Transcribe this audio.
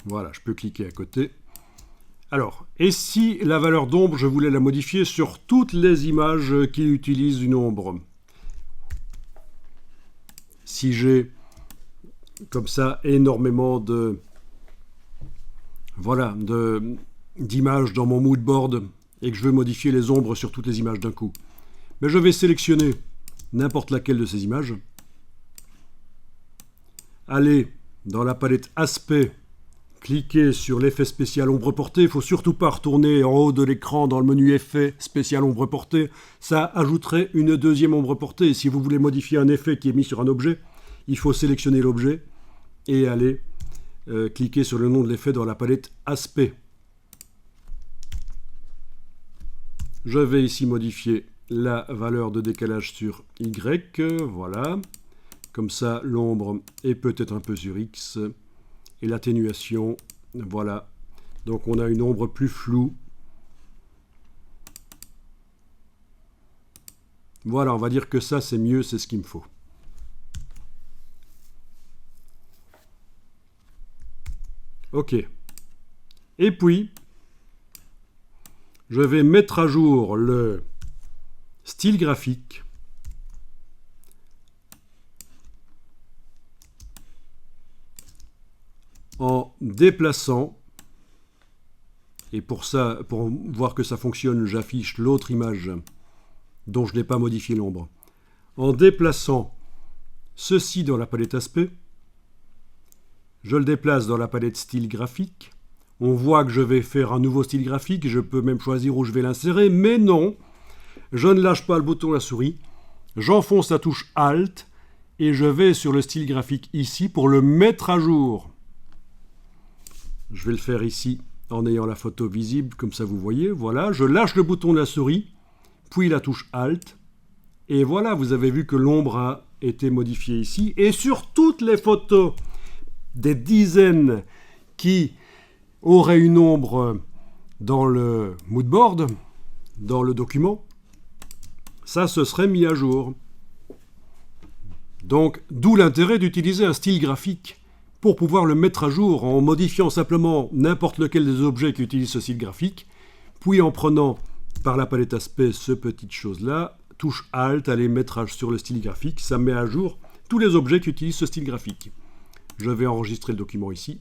Voilà, je peux cliquer à côté. Alors, et si la valeur d'ombre, je voulais la modifier sur toutes les images qui utilisent une ombre? Si j'ai comme ça énormément d'images dans mon mood board et que je veux modifier les ombres sur toutes les images d'un coup, mais je vais sélectionner n'importe laquelle de ces images, aller dans la palette Aspect, cliquer sur l'effet spécial ombre portée. Il ne faut surtout pas retourner en haut de l'écran dans le menu effet spécial ombre portée. Ça ajouterait une deuxième ombre portée. Et si vous voulez modifier un effet qui est mis sur un objet, il faut sélectionner l'objet et aller cliquer sur le nom de l'effet dans la palette Aspect. Je vais ici modifier la valeur de décalage sur Y. Voilà. Comme ça, l'ombre est peut-être un peu sur X. Et l'atténuation, voilà. Donc on a une ombre plus floue. Voilà, on va dire que ça c'est mieux, c'est ce qu'il me faut. Ok. Et puis, je vais mettre à jour le style graphique. En déplaçant, et pour ça, pour voir que ça fonctionne, j'affiche l'autre image dont je n'ai pas modifié l'ombre. En déplaçant ceci dans la palette aspect, je le déplace dans la palette style graphique. On voit que je vais faire un nouveau style graphique, je peux même choisir où je vais l'insérer, mais non, je ne lâche pas le bouton de la souris, j'enfonce la touche Alt et je vais sur le style graphique ici pour le mettre à jour. Je vais le faire ici en ayant la photo visible, comme ça vous voyez. Voilà, je lâche le bouton de la souris, puis la touche Alt. Et voilà, vous avez vu que l'ombre a été modifiée ici. Et sur toutes les photos, des dizaines qui auraient une ombre dans le moodboard, dans le document, ça se serait mis à jour. Donc, d'où l'intérêt d'utiliser un style graphique pour pouvoir le mettre à jour en modifiant simplement n'importe lequel des objets qui utilisent ce style graphique, puis en prenant par la palette aspect ce petite chose-là, touche Alt, aller mettre sur le style graphique, ça met à jour tous les objets qui utilisent ce style graphique. Je vais enregistrer le document ici.